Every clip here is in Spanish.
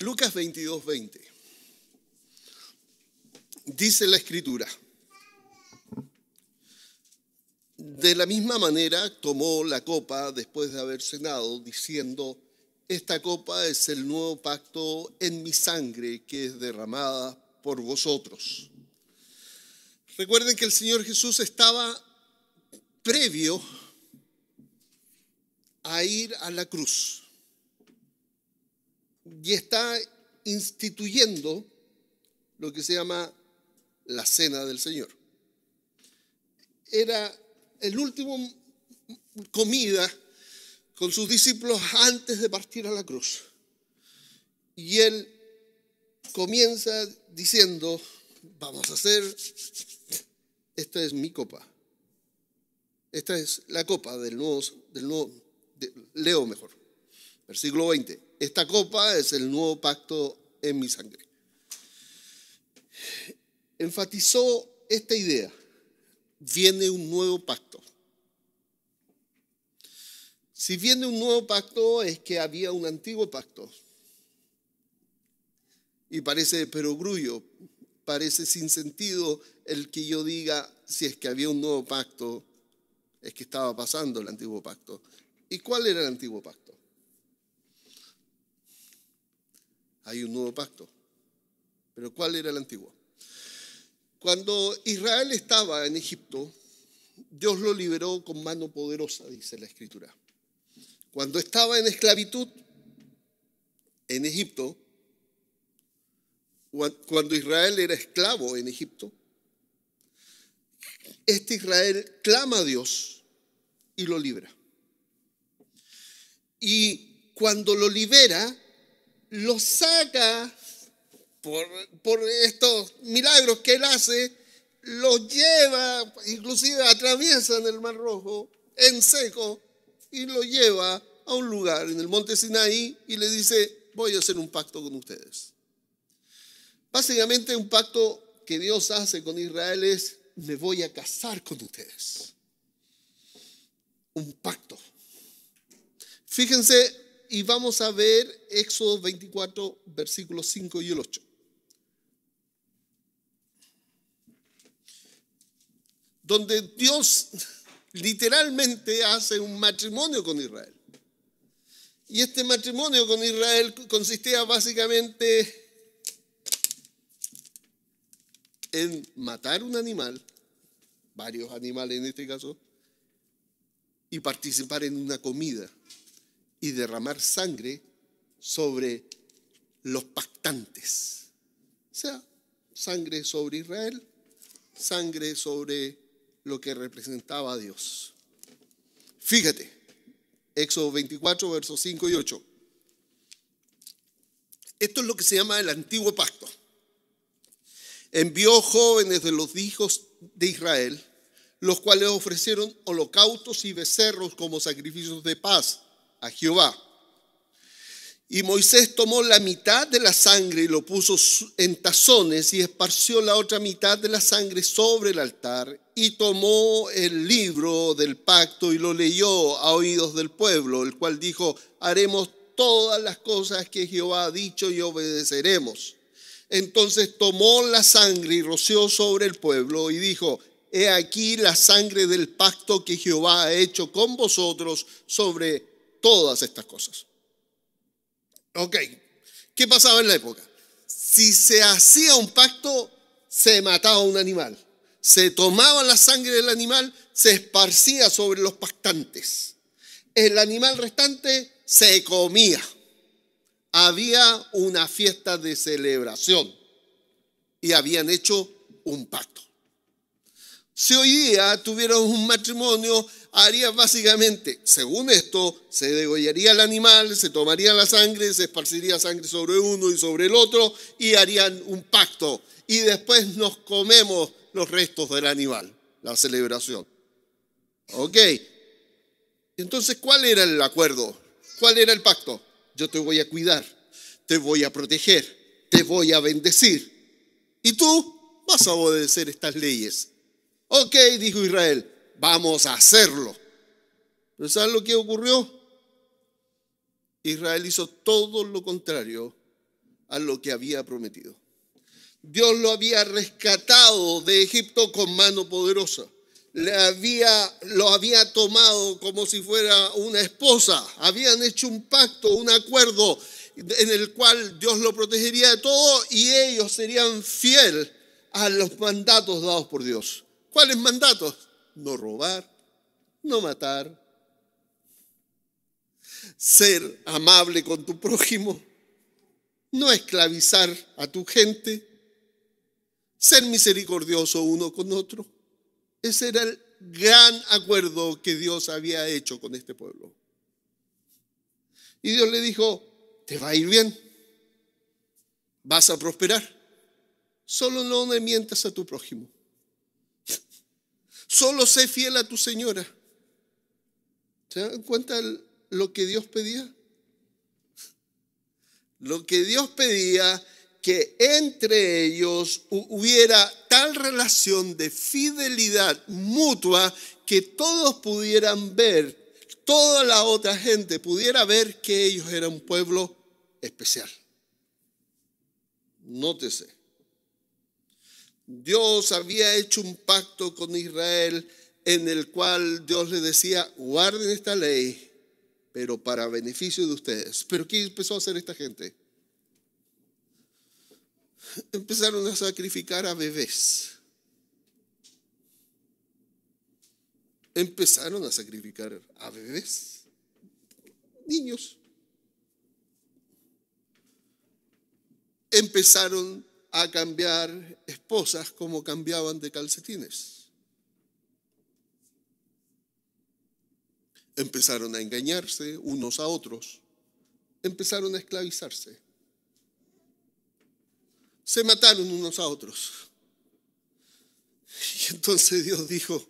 Lucas 22:20. Dice la Escritura: de la misma manera tomó la copa después de haber cenado, diciendo: esta copa es el nuevo pacto en mi sangre, que es derramada por vosotros. Recuerden que el Señor Jesús estaba previo a ir a la cruz y está instituyendo lo que se llama la cena del Señor. Era el último comida con sus discípulos antes de partir a la cruz. Y él comienza diciendo: vamos a hacer, esta es mi copa. Esta es la copa del nuevo, leo mejor. Versículo 20. Esta copa es el nuevo pacto en mi sangre. Enfatizó esta idea. Viene un nuevo pacto. Si viene un nuevo pacto, es que había un antiguo pacto. Y parece de perogrullo, parece sin sentido el que yo diga, si es que había un nuevo pacto, es que estaba pasando el antiguo pacto. ¿Y cuál era el antiguo pacto? Hay un nuevo pacto. ¿Pero cuál era el antiguo? Cuando Israel estaba en Egipto, Dios lo liberó con mano poderosa, dice la Escritura. Cuando estaba en esclavitud en Egipto, cuando Israel era esclavo en Egipto, este Israel clama a Dios y lo libera. Y cuando lo libera, lo saca por estos milagros que él hace, lo lleva, inclusive atraviesan el Mar Rojo en seco y lo lleva a un lugar en el monte Sinaí y le dice: voy a hacer un pacto con ustedes. Básicamente un pacto que Dios hace con Israel es: me voy a casar con ustedes. Un pacto. Fíjense, y vamos a ver Éxodo 24, versículos 5 y el 8. Donde Dios literalmente hace un matrimonio con Israel. Y este matrimonio con Israel consistía básicamente en matar un animal, varios animales en este caso, y participar en una comida y derramar sangre sobre los pactantes. O sea, sangre sobre Israel, sangre sobre lo que representaba a Dios. Fíjate, Éxodo 24, versos 5 y 8. Esto es lo que se llama el antiguo pacto. Envió jóvenes de los hijos de Israel, los cuales ofrecieron holocaustos y becerros como sacrificios de paz a Jehová. Y Moisés tomó la mitad de la sangre y lo puso en tazones y esparció la otra mitad de la sangre sobre el altar, y tomó el libro del pacto y lo leyó a oídos del pueblo, el cual dijo: haremos todas las cosas que Jehová ha dicho y obedeceremos. Entonces tomó la sangre y roció sobre el pueblo y dijo: he aquí la sangre del pacto que Jehová ha hecho con vosotros sobre todas estas cosas. Ok, ¿qué pasaba en la época? Si se hacía un pacto, se mataba un animal. Se tomaba la sangre del animal, se esparcía sobre los pactantes. El animal restante se comía. Había una fiesta de celebración y habían hecho un pacto. Si hoy día tuvieran un matrimonio, harían básicamente, según esto, se degollaría el animal, se tomaría la sangre, se esparciría sangre sobre uno y sobre el otro y harían un pacto. Y después nos comemos los restos del animal, la celebración. Ok. Entonces, ¿cuál era el acuerdo? ¿Cuál era el pacto? Yo te voy a cuidar, te voy a proteger, te voy a bendecir. Y tú vas a obedecer estas leyes. Ok, dijo Israel, vamos a hacerlo. ¿Pero sabes lo que ocurrió? Israel hizo todo lo contrario a lo que había prometido. Dios lo había rescatado de Egipto con mano poderosa. Lo había tomado como si fuera una esposa. Habían hecho un pacto, un acuerdo en el cual Dios lo protegería de todo y ellos serían fieles a los mandatos dados por Dios. ¿Cuáles mandatos? No robar, no matar, ser amable con tu prójimo, no esclavizar a tu gente, ser misericordioso uno con otro. Ese era el gran acuerdo que Dios había hecho con este pueblo. Y Dios le dijo, te va a ir bien, vas a prosperar, solo no le mientas a tu prójimo, solo sé fiel a tu señora. ¿Se dan cuenta lo que Dios pedía? Lo que Dios pedía, que entre ellos hubiera tal relación de fidelidad mutua que todos pudieran ver, toda la otra gente pudiera ver que ellos eran un pueblo especial. Nótese, Dios había hecho un pacto con Israel en el cual Dios le decía, guarden esta ley, pero para beneficio de ustedes. ¿Pero qué empezó a hacer esta gente? Empezaron a sacrificar a bebés. Empezaron a sacrificar a bebés, niños. Empezaron a cambiar esposas como cambiaban de calcetines. Empezaron a engañarse unos a otros. Empezaron a esclavizarse. Se mataron unos a otros. Y entonces Dios dijo,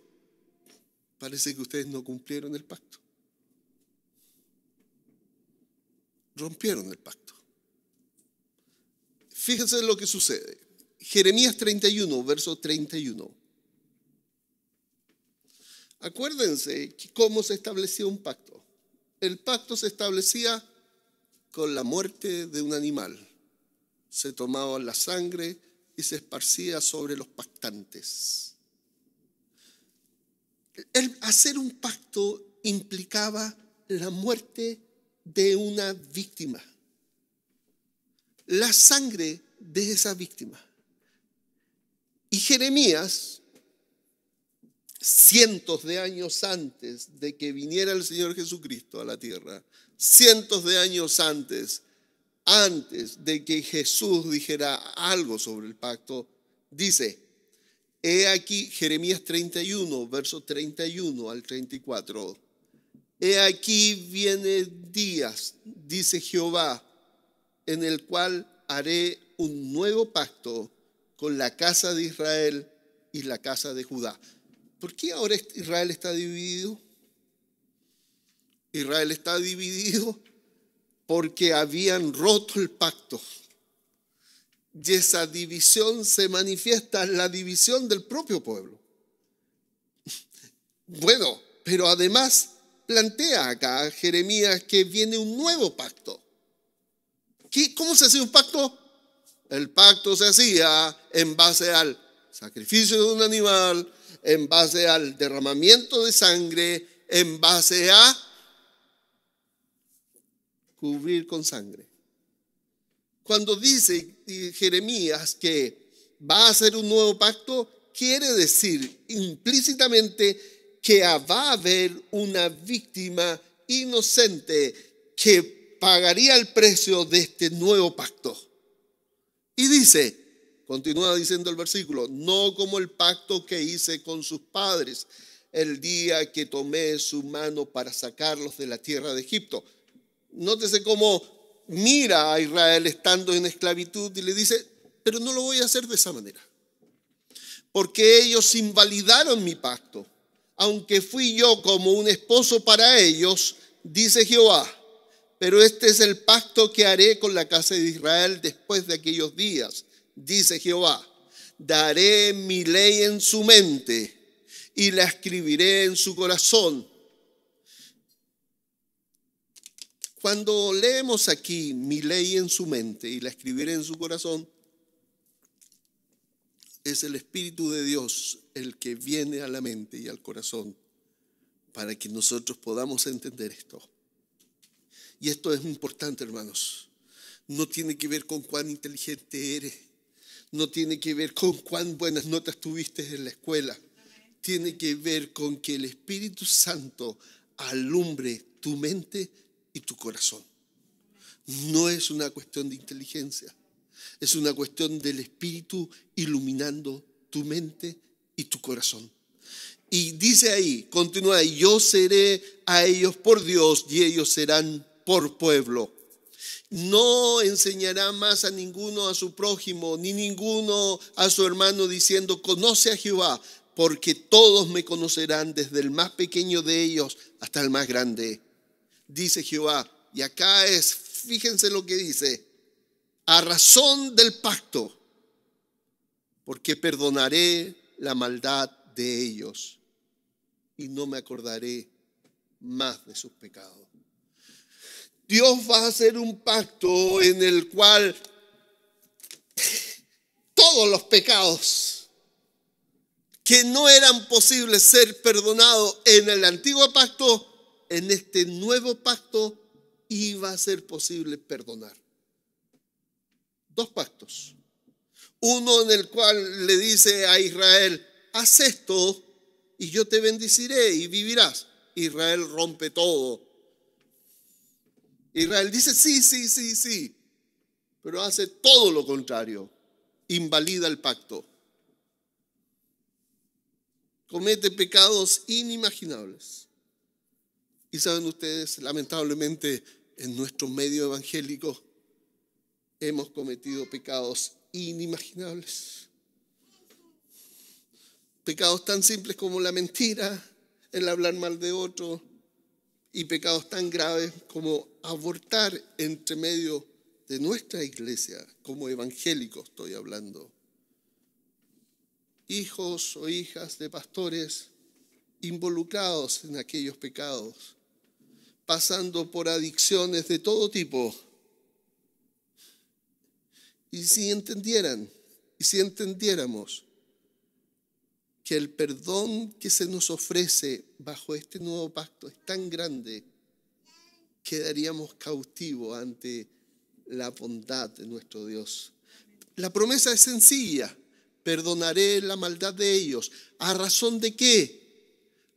parece que ustedes no cumplieron el pacto. Rompieron el pacto. Fíjense lo que sucede. Jeremías 31, verso 31. Acuérdense cómo se establecía un pacto. El pacto se establecía con la muerte de un animal. Se tomaba la sangre y se esparcía sobre los pactantes. El hacer un pacto implicaba la muerte de una víctima, la sangre de esa víctima. Y Jeremías, cientos de años antes de que viniera el Señor Jesucristo a la tierra, cientos de años antes de que Jesús dijera algo sobre el pacto, dice, he aquí, Jeremías 31, verso 31 al 34, he aquí vienen días, dice Jehová, en el cual haré un nuevo pacto con la casa de Israel y la casa de Judá. ¿Por qué ahora Israel está dividido? Israel está dividido porque habían roto el pacto. Y esa división se manifiesta en la división del propio pueblo. Bueno, pero además plantea acá Jeremías que viene un nuevo pacto. ¿Cómo se hacía un pacto? El pacto se hacía en base al sacrificio de un animal, en base al derramamiento de sangre, en base a cubrir con sangre. Cuando dice Jeremías que va a hacer un nuevo pacto, quiere decir implícitamente que va a haber una víctima inocente que pagaría el precio de este nuevo pacto. Y dice, continúa diciendo el versículo, no como el pacto que hice con sus padres el día que tomé su mano para sacarlos de la tierra de Egipto. Nótese cómo mira a Israel estando en esclavitud y le dice, pero no lo voy a hacer de esa manera. Porque ellos invalidaron mi pacto, aunque fui yo como un esposo para ellos, dice Jehová. Pero este es el pacto que haré con la casa de Israel después de aquellos días, dice Jehová. Daré mi ley en su mente y la escribiré en su corazón. Cuando leemos aquí mi ley en su mente y la escribiré en su corazón, es el Espíritu de Dios el que viene a la mente y al corazón para que nosotros podamos entender esto. Y esto es importante, hermanos. No tiene que ver con cuán inteligente eres. No tiene que ver con cuán buenas notas tuviste en la escuela. Tiene que ver con que el Espíritu Santo alumbre tu mente y tu corazón. No es una cuestión de inteligencia. Es una cuestión del Espíritu iluminando tu mente y tu corazón. Y dice ahí, continúa ahí, yo seré a ellos por Dios y ellos serán por pueblo. No enseñará más a ninguno a su prójimo, ni ninguno a su hermano diciendo, conoce a Jehová, porque todos me conocerán, desde el más pequeño de ellos hasta el más grande. Dice Jehová, y acá es, fíjense lo que dice, a razón del pacto, porque perdonaré la maldad de ellos y no me acordaré más de sus pecados. Dios va a hacer un pacto en el cual todos los pecados que no eran posibles ser perdonados en el antiguo pacto, en este nuevo pacto iba a ser posible perdonar. Dos pactos. Uno en el cual le dice a Israel, haz esto y yo te bendeciré y vivirás. Israel rompe todo. Israel dice sí, pero hace todo lo contrario. Invalida el pacto. Comete pecados inimaginables. Y saben ustedes, lamentablemente, en nuestro medio evangélico hemos cometido pecados inimaginables. Pecados tan simples como la mentira, el hablar mal de otro, y pecados tan graves como abortar entre medio de nuestra iglesia, como evangélicos estoy hablando. Hijos o hijas de pastores involucrados en aquellos pecados, pasando por adicciones de todo tipo. Y si entendieran, y si entendiéramos que el perdón que se nos ofrece bajo este nuevo pacto es tan grande, quedaríamos cautivos ante la bondad de nuestro Dios. La promesa es sencilla: perdonaré la maldad de ellos. ¿A razón de qué?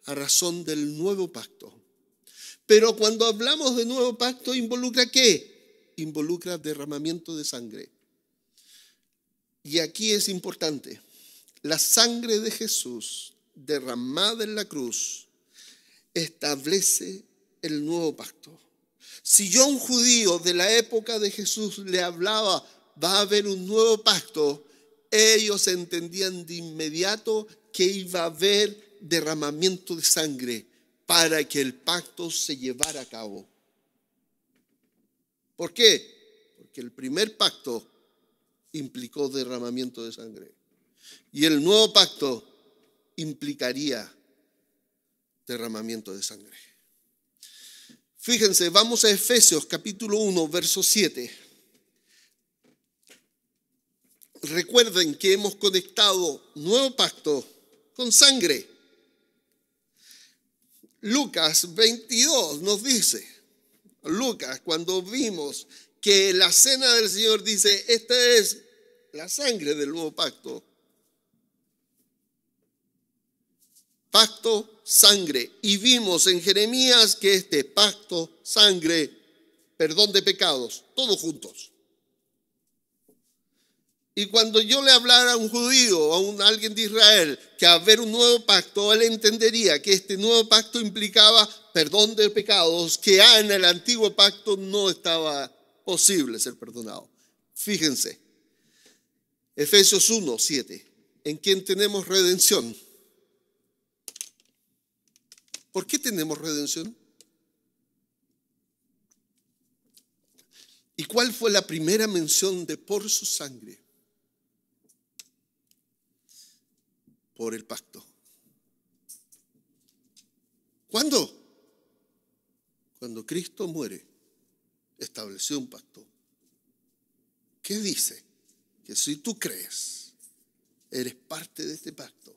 A razón del nuevo pacto. Pero cuando hablamos de nuevo pacto, ¿involucra qué? Involucra derramamiento de sangre. Y aquí es importante: la sangre de Jesús derramada en la cruz establece el nuevo pacto. Si yo a un judío de la época de Jesús le hablaba, va a haber un nuevo pacto, ellos entendían de inmediato que iba a haber derramamiento de sangre para que el pacto se llevara a cabo. ¿Por qué? Porque el primer pacto implicó derramamiento de sangre. Y el nuevo pacto implicaría derramamiento de sangre. Fíjense, vamos a Efesios capítulo 1, verso 7. Recuerden que hemos conectado nuevo pacto con sangre. Lucas 22 nos dice, Lucas, cuando vimos que la cena del Señor dice, esta es la sangre del nuevo pacto. Pacto, sangre. Y vimos en Jeremías que este pacto, sangre, perdón de pecados, todos juntos. Y cuando yo le hablara a un judío, a alguien de Israel, que haber un nuevo pacto, él entendería que este nuevo pacto implicaba perdón de pecados, que en el antiguo pacto no estaba posible ser perdonado. Fíjense, Efesios 1, 7, en quien tenemos redención. ¿Por qué tenemos redención? ¿Y cuál fue la primera mención de por su sangre? Por el pacto. ¿Cuándo? Cuando Cristo muere estableció un pacto que dice que si tú crees, eres parte de este pacto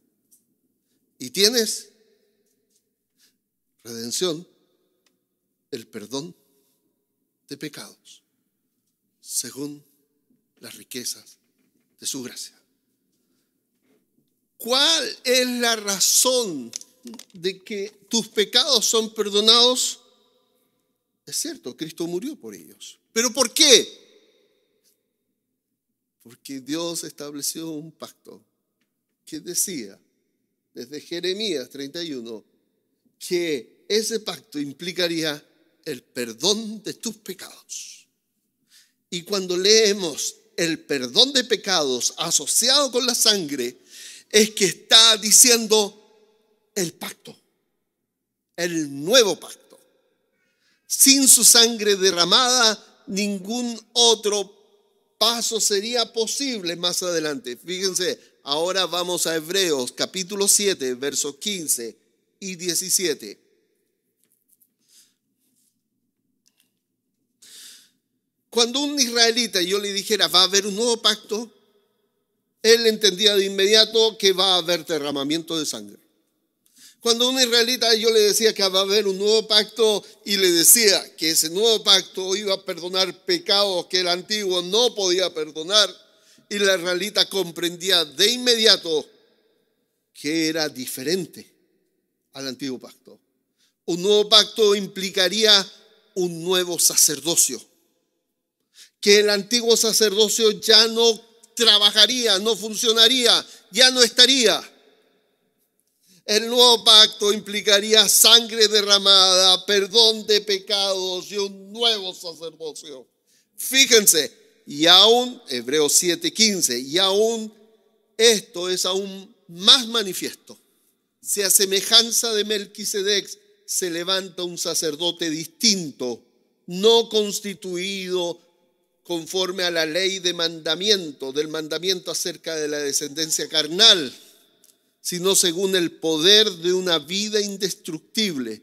y tienes redención, el perdón de pecados, según las riquezas de su gracia. ¿Cuál es la razón de que tus pecados son perdonados? Es cierto, Cristo murió por ellos. ¿Pero por qué? Porque Dios estableció un pacto que decía, desde Jeremías 31, que ese pacto implicaría el perdón de tus pecados. Y cuando leemos el perdón de pecados asociado con la sangre, es que está diciendo el pacto, el nuevo pacto. Sin su sangre derramada, ningún otro paso sería posible más adelante. Fíjense, ahora vamos a Hebreos capítulo 7, versos 15 y 17. Cuando un israelita yo le dijera va a haber un nuevo pacto, él entendía de inmediato que va a haber derramamiento de sangre. Cuando un israelita yo le decía que va a haber un nuevo pacto y le decía que ese nuevo pacto iba a perdonar pecados que el antiguo no podía perdonar, y el israelita comprendía de inmediato que era diferente al antiguo pacto. Un nuevo pacto implicaría un nuevo sacerdocio, que el antiguo sacerdocio ya no trabajaría, no funcionaría, ya no estaría. El nuevo pacto implicaría sangre derramada, perdón de pecados y un nuevo sacerdocio. Fíjense, y aún, Hebreos 7:15, y aún esto es aún más manifiesto. Si a semejanza de Melquisedec se levanta un sacerdote distinto, no constituido conforme a la ley de mandamiento, del mandamiento acerca de la descendencia carnal, sino según el poder de una vida indestructible,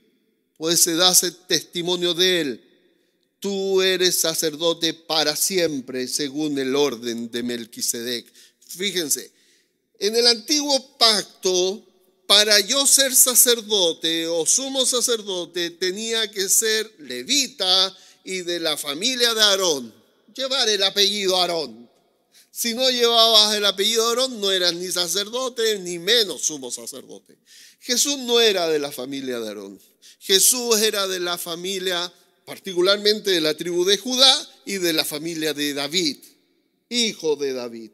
pues se da testimonio de él. Tú eres sacerdote para siempre, según el orden de Melquisedec. Fíjense, en el antiguo pacto, para yo ser sacerdote o sumo sacerdote, tenía que ser levita y de la familia de Aarón, llevar el apellido Aarón. Si no llevabas el apellido Aarón, no eras ni sacerdote, ni menos sumo sacerdote. Jesús no era de la familia de Aarón. Jesús era de la familia, particularmente de la tribu de Judá y de la familia de David, hijo de David.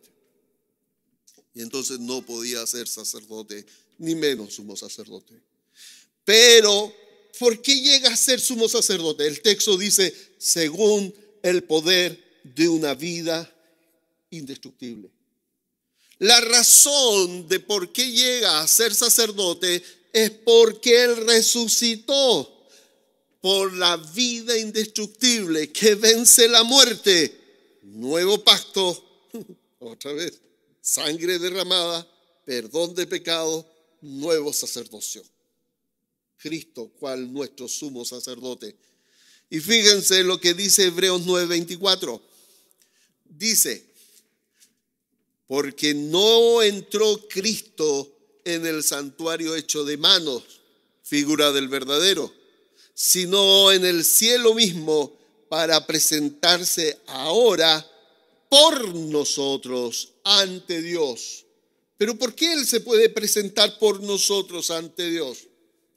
Y entonces no podía ser sacerdote, ni menos sumo sacerdote. Pero, ¿por qué llega a ser sumo sacerdote? El texto dice, según el poder de una vida indestructible. La razón de por qué llega a ser sacerdote es porque Él resucitó por la vida indestructible que vence la muerte. Nuevo pacto, otra vez, sangre derramada, perdón de pecado, nuevo sacerdocio. Cristo, cual nuestro sumo sacerdote. Y fíjense lo que dice Hebreos 9:24. Dice, porque no entró Cristo en el santuario hecho de manos, figura del verdadero, sino en el cielo mismo para presentarse ahora por nosotros ante Dios. Pero ¿por qué Él se puede presentar por nosotros ante Dios?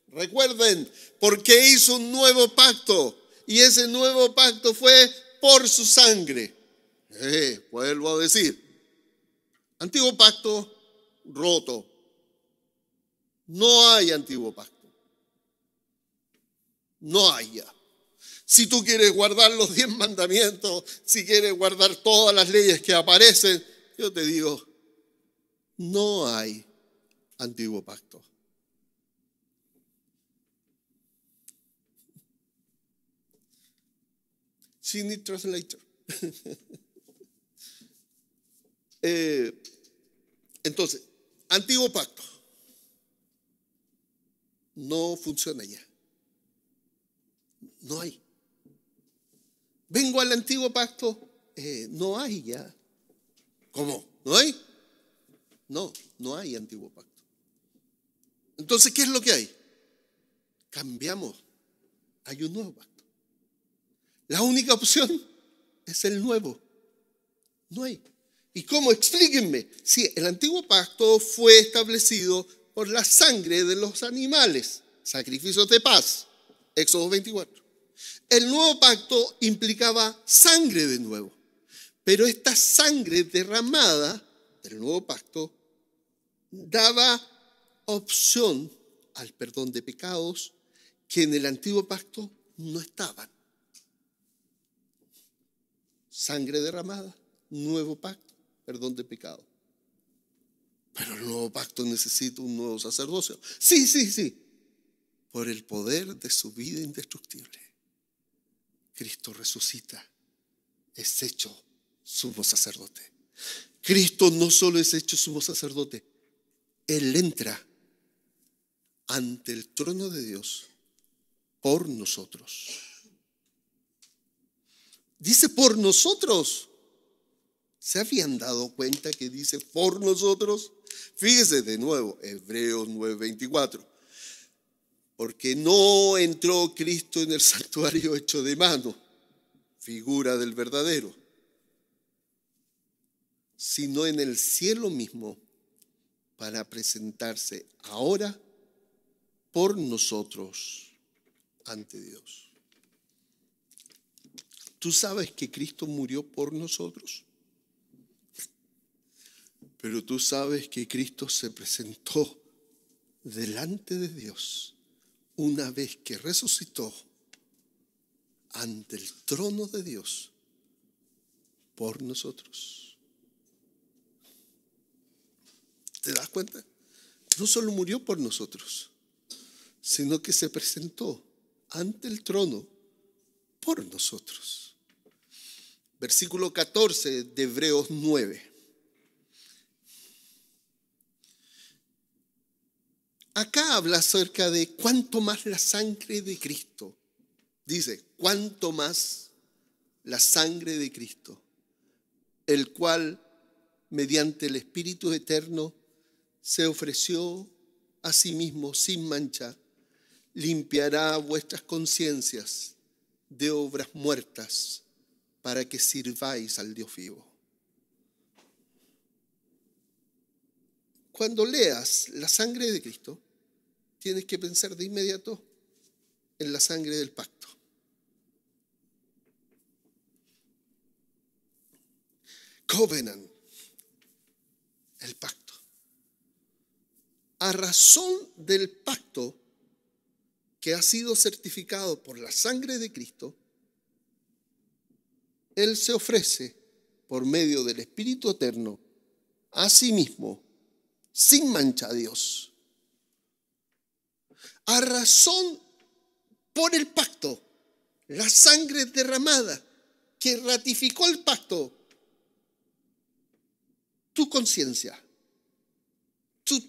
Recuerden, porque hizo un nuevo pacto y ese nuevo pacto fue por su sangre. Vuelvo a decir, antiguo pacto roto. No hay antiguo pacto. No hay ya. Si tú quieres guardar los 10 mandamientos, si quieres guardar todas las leyes que aparecen, yo te digo, no hay antiguo pacto. She need translator. Entonces, antiguo pacto no funciona ya. No hay. Vengo al antiguo pacto, no hay ya. ¿Cómo? ¿No hay? No, no hay antiguo pacto. Entonces, ¿qué es lo que hay? Cambiamos. Hay un nuevo pacto. La única opción es el nuevo. No hay. ¿Y cómo? Explíquenme. Sí, el antiguo pacto fue establecido por la sangre de los animales, sacrificios de paz, Éxodo 24. El nuevo pacto implicaba sangre de nuevo, pero esta sangre derramada del nuevo pacto daba opción al perdón de pecados que en el antiguo pacto no estaban. Sangre derramada, nuevo pacto, perdón de pecado. Pero el nuevo pacto necesita un nuevo sacerdocio. Sí. Por el poder de su vida indestructible, Cristo resucita, es hecho sumo sacerdote. Cristo no solo es hecho sumo sacerdote, Él entra ante el trono de Dios por nosotros. Dice por nosotros. ¿Se habían dado cuenta que dice por nosotros? Fíjese de nuevo, Hebreos 9:24. Porque no entró Cristo en el santuario hecho de mano, figura del verdadero, sino en el cielo mismo, para presentarse ahora por nosotros ante Dios. ¿Tú sabes que Cristo murió por nosotros? Pero tú sabes que Cristo se presentó delante de Dios una vez que resucitó ante el trono de Dios por nosotros. ¿Te das cuenta? No solo murió por nosotros, sino que se presentó ante el trono por nosotros. Versículo 14 de Hebreos 9. Acá habla acerca de cuánto más la sangre de Cristo. Dice, cuánto más la sangre de Cristo, el cual, mediante el Espíritu eterno, se ofreció a sí mismo sin mancha, limpiará vuestras conciencias de obras muertas para que sirváis al Dios vivo. Cuando leas la sangre de Cristo, tienes que pensar de inmediato en la sangre del pacto. Covenant, el pacto. A razón del pacto que ha sido certificado por la sangre de Cristo, Él se ofrece por medio del Espíritu eterno a sí mismo, sin mancha a Dios. A razón por el pacto, la sangre derramada que ratificó el pacto, tu conciencia,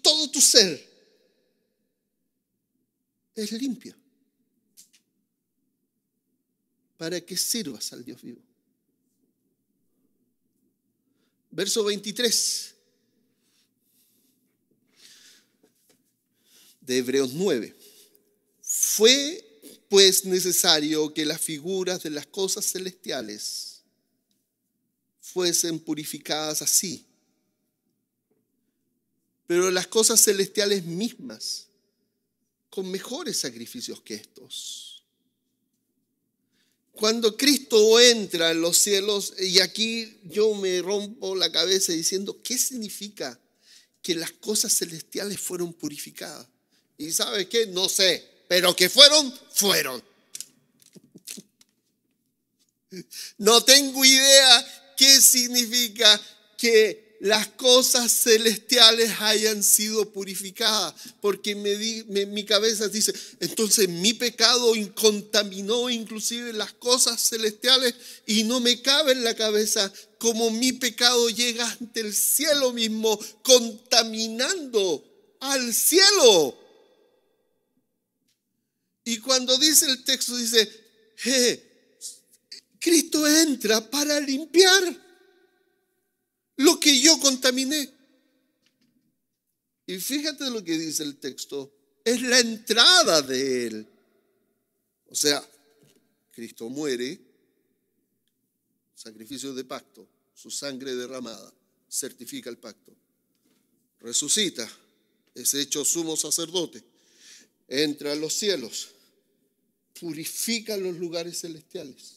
todo tu ser es limpio para que sirvas al Dios vivo. Verso 23 de Hebreos 9. Fue pues necesario que las figuras de las cosas celestiales fuesen purificadas así, pero las cosas celestiales mismas con mejores sacrificios que estos. Cuando Cristo entra en los cielos, y aquí yo me rompo la cabeza diciendo, ¿qué significa que las cosas celestiales fueron purificadas? ¿Y sabes qué? No sé, pero que fueron. No tengo idea qué significa que las cosas celestiales hayan sido purificadas, porque mi cabeza dice, entonces mi pecado contaminó inclusive las cosas celestiales, y no me cabe en la cabeza cómo mi pecado llega ante el cielo mismo, contaminando al cielo. Y cuando dice el texto, dice, Cristo entra para limpiar lo que yo contaminé. Y fíjate lo que dice el texto. Es la entrada de Él. O sea, Cristo muere, sacrificio de pacto, su sangre derramada, certifica el pacto. Resucita, es hecho sumo sacerdote, entra a los cielos, purifica los lugares celestiales,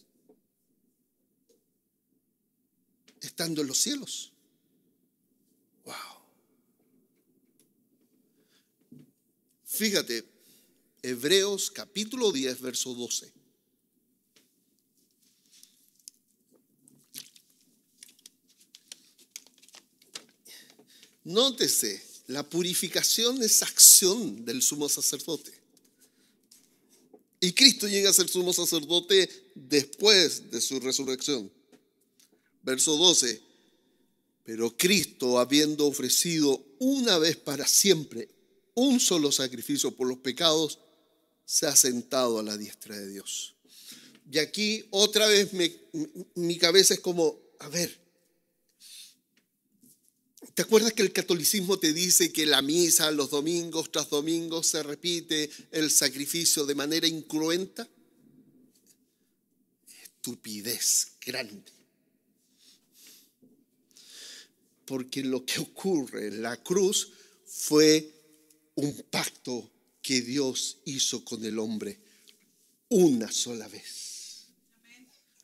estando en los cielos. Wow. Fíjate, Hebreos capítulo 10, verso 12. Nótese, la purificación es acción del sumo sacerdote. Y Cristo llega a ser sumo sacerdote después de su resurrección. Verso 12. Pero Cristo, habiendo ofrecido una vez para siempre un solo sacrificio por los pecados, se ha sentado a la diestra de Dios. Y aquí otra vez mi cabeza es como, a ver, ¿te acuerdas que el catolicismo te dice que la misa los domingos tras domingos se repite el sacrificio de manera incruenta? Estupidez grande. Porque lo que ocurre en la cruz fue un pacto que Dios hizo con el hombre una sola vez.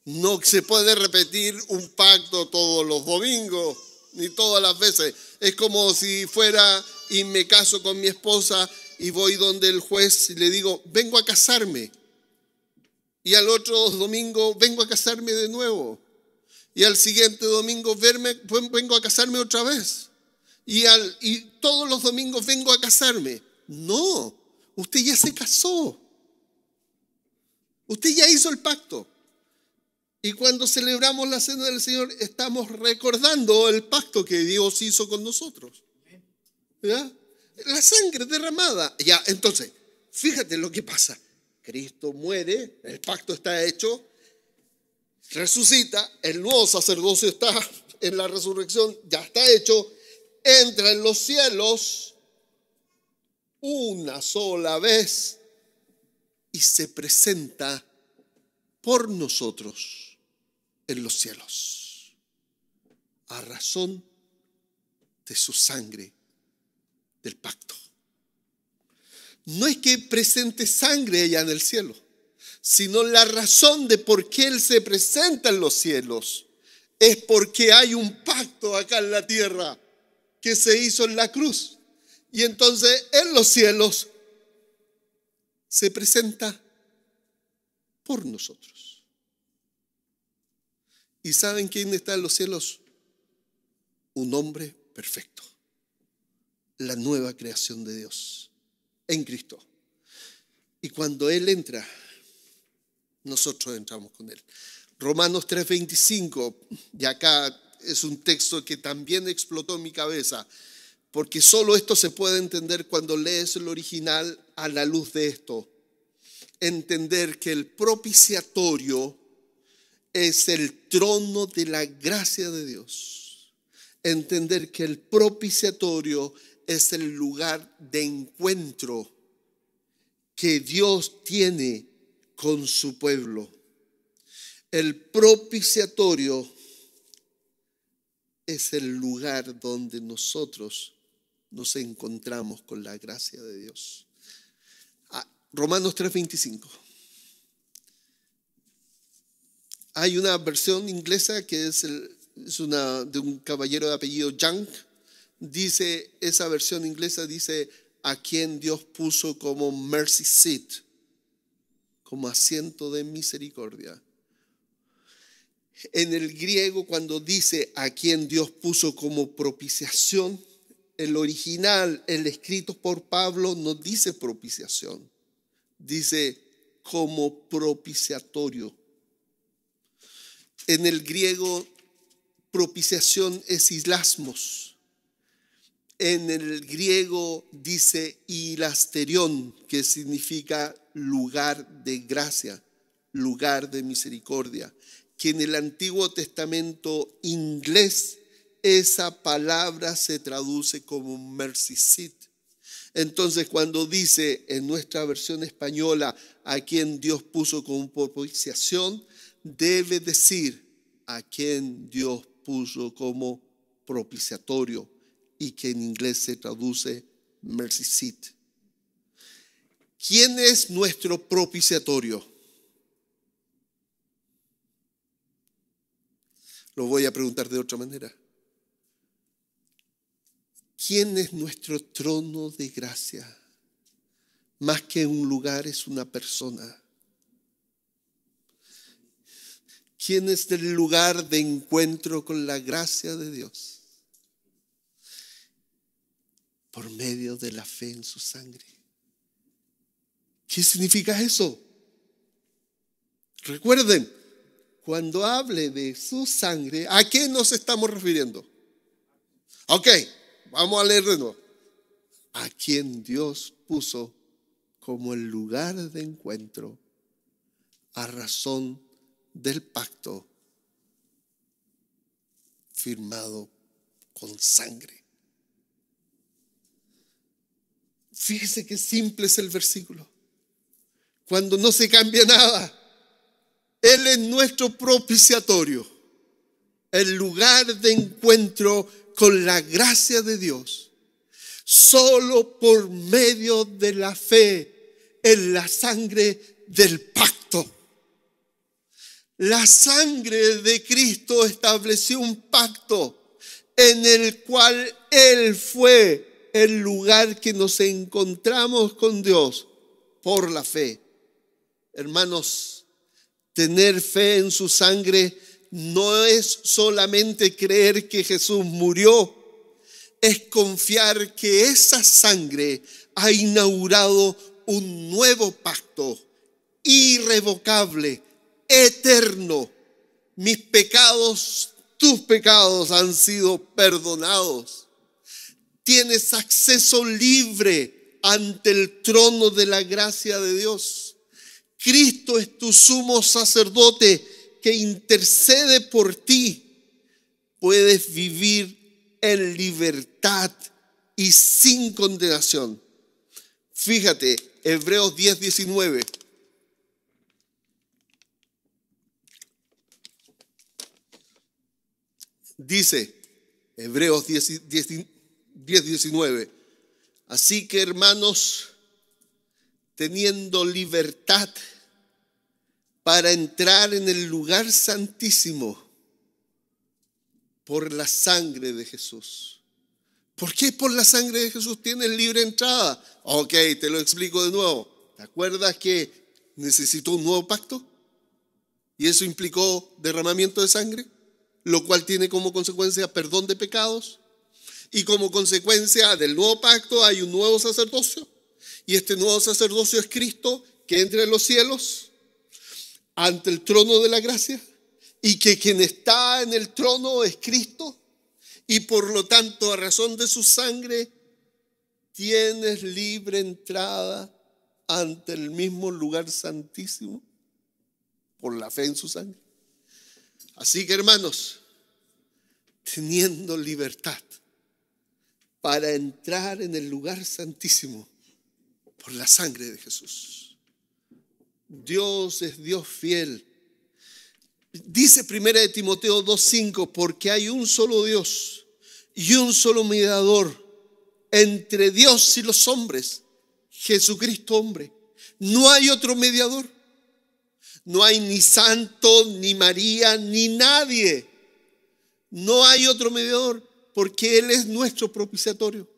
No se puede repetir un pacto todos los domingos, ni todas las veces. Es como si fuera y me caso con mi esposa y voy donde el juez y le digo, vengo a casarme. Y al otro domingo vengo a casarme de nuevo. Y al siguiente domingo vengo a casarme otra vez. Y todos los domingos vengo a casarme. No, usted ya se casó. Usted ya hizo el pacto. Y cuando celebramos la cena del Señor, estamos recordando el pacto que Dios hizo con nosotros. ¿Ya? La sangre derramada. Ya, entonces, fíjate lo que pasa. Cristo muere, el pacto está hecho, resucita, el nuevo sacerdocio está en la resurrección, ya está hecho, entra en los cielos una sola vez y se presenta por nosotros en los cielos, a razón de su sangre del pacto. No es que presente sangre allá en el cielo, sino la razón de por qué Él se presenta en los cielos es porque hay un pacto acá en la tierra que se hizo en la cruz. Y entonces en los cielos se presenta por nosotros. ¿Y saben quién está en los cielos? Un hombre perfecto. La nueva creación de Dios en Cristo. Y cuando Él entra, nosotros entramos con Él. Romanos 3:25, y acá es un texto que también explotó en mi cabeza, porque solo esto se puede entender cuando lees el original a la luz de esto. Entender que el propiciatorio es el trono de la gracia de Dios. Entender que el propiciatorio es el lugar de encuentro que Dios tiene con su pueblo. El propiciatorio es el lugar donde nosotros nos encontramos con la gracia de Dios. Romanos 3:25. Hay una versión inglesa que es una de un caballero de apellido Young. Dice, esa versión inglesa dice, a quien Dios puso como mercy seat, como asiento de misericordia. En el griego, cuando dice a quien Dios puso como propiciación, el original, el escrito por Pablo, no dice propiciación, dice como propiciatorio. En el griego, propiciación es hilasmos. En el griego dice hilasterión, que significa lugar de gracia, lugar de misericordia. que en el Antiguo Testamento inglés esa palabra se traduce como mercy seat. Entonces, cuando dice en nuestra versión española a quien Dios puso como propiciación, debe decir a quien Dios puso como propiciatorio, y que en inglés se traduce mercy seat. ¿Quién es nuestro propiciatorio? Lo voy a preguntar de otra manera. ¿Quién es nuestro trono de gracia? Más que un lugar, es una persona. ¿Quién es el lugar de encuentro con la gracia de Dios? Por medio de la fe en su sangre. ¿Qué significa eso? Recuerden, cuando hable de su sangre, ¿a qué nos estamos refiriendo? Ok, vamos a leer de nuevo. A quien Dios puso como el lugar de encuentro a razón del pacto firmado con sangre. Fíjese qué simple es el versículo. Cuando no se cambia nada, Él es nuestro propiciatorio, el lugar de encuentro con la gracia de Dios, solo por medio de la fe en la sangre del pacto. La sangre de Cristo estableció un pacto en el cual Él fue el lugar que nos encontramos con Dios por la fe. Hermanos, tener fe en su sangre no es solamente creer que Jesús murió, es confiar que esa sangre ha inaugurado un nuevo pacto irrevocable, eterno. Mis pecados, tus pecados han sido perdonados. Tienes acceso libre ante el trono de la gracia de Dios. Cristo es tu sumo sacerdote que intercede por ti. Puedes vivir en libertad y sin condenación. Fíjate, Hebreos 10:19. Dice, Hebreos 10:19. Así que, hermanos, teniendo libertad para entrar en el lugar santísimo por la sangre de Jesús. ¿Por qué por la sangre de Jesús tienes libre entrada? Ok, te lo explico de nuevo. ¿Te acuerdas que necesitó un nuevo pacto? Y eso implicó derramamiento de sangre, lo cual tiene como consecuencia perdón de pecados. Y como consecuencia del nuevo pacto hay un nuevo sacerdocio. Y este nuevo sacerdocio es Cristo, que entra en los cielos ante el trono de la gracia, y que quien está en el trono es Cristo, y por lo tanto a razón de su sangre tienes libre entrada ante el mismo lugar santísimo por la fe en su sangre. Así que, hermanos, teniendo libertad para entrar en el lugar santísimo por la sangre de Jesús. Dios es Dios fiel. Dice 1 Timoteo 2:5, porque hay un solo Dios y un solo mediador entre Dios y los hombres, Jesucristo hombre. No hay otro mediador. No hay ni santo, ni María, ni nadie. No hay otro mediador, porque Él es nuestro propiciatorio.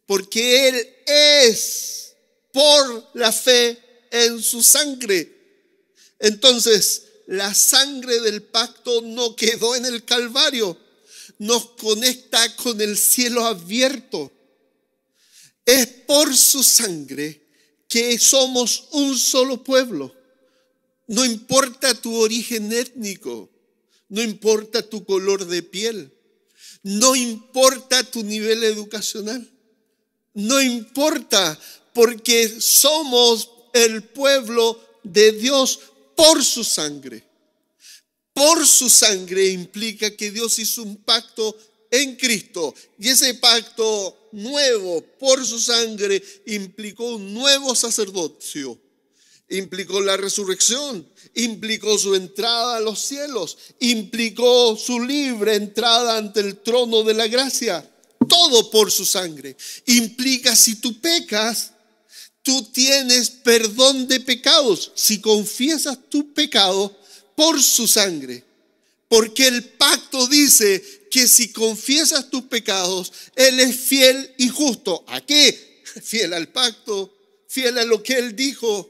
Porque Él es por la fe en su sangre. Entonces, la sangre del pacto no quedó en el Calvario, nos conecta con el cielo abierto. Es por su sangre que somos un solo pueblo. No importa tu origen étnico, no importa tu color de piel, no importa tu nivel educacional, no importa, porque somos el pueblo de Dios por su sangre. por su sangre implica que Dios hizo un pacto en Cristo. Y ese pacto nuevo por su sangre implicó un nuevo sacerdocio. Implicó la resurrección, implicó su entrada a los cielos, implicó su libre entrada ante el trono de la gracia. Todo por su sangre. Implica si tú pecas, tú tienes perdón de pecados. Si confiesas tu pecado por su sangre. Porque el pacto dice que si confiesas tus pecados, Él es fiel y justo. ¿A qué? Fiel al pacto, fiel a lo que Él dijo.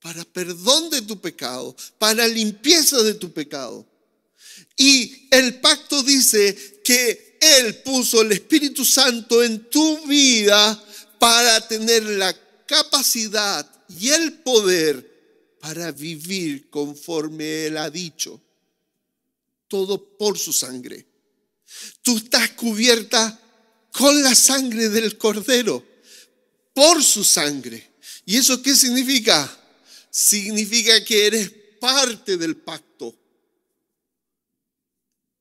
Para perdón de tu pecado, para limpieza de tu pecado. Y el pacto dice que Él puso el Espíritu Santo en tu vida para tener la capacidad y el poder para vivir conforme Él ha dicho. Todo por su sangre. Tú estás cubierta con la sangre del Cordero, por su sangre. ¿Y eso qué significa? Significa que eres parte del pacto.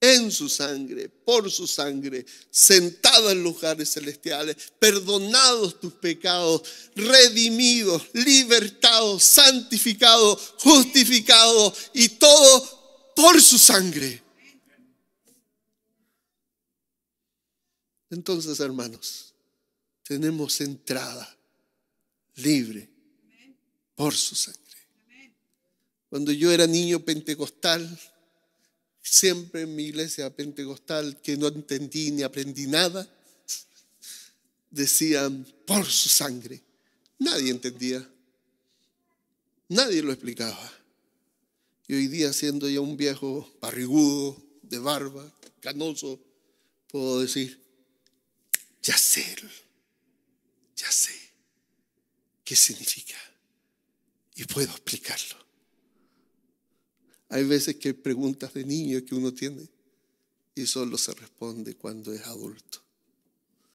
En su sangre, por su sangre, sentada en lugares celestiales, perdonados tus pecados, redimidos, libertados, santificados, justificados, y todo por su sangre. Entonces, hermanos, tenemos entrada libre por su sangre. Cuando yo era niño pentecostal, siempre en mi iglesia pentecostal, que no entendí ni aprendí nada, decían por su sangre. Nadie entendía, nadie lo explicaba. Y hoy día, siendo ya un viejo barrigudo, de barba, canoso, puedo decir, ya sé qué significa y puedo explicarlo. Hay veces que hay preguntas de niño que uno tiene y solo se responde cuando es adulto.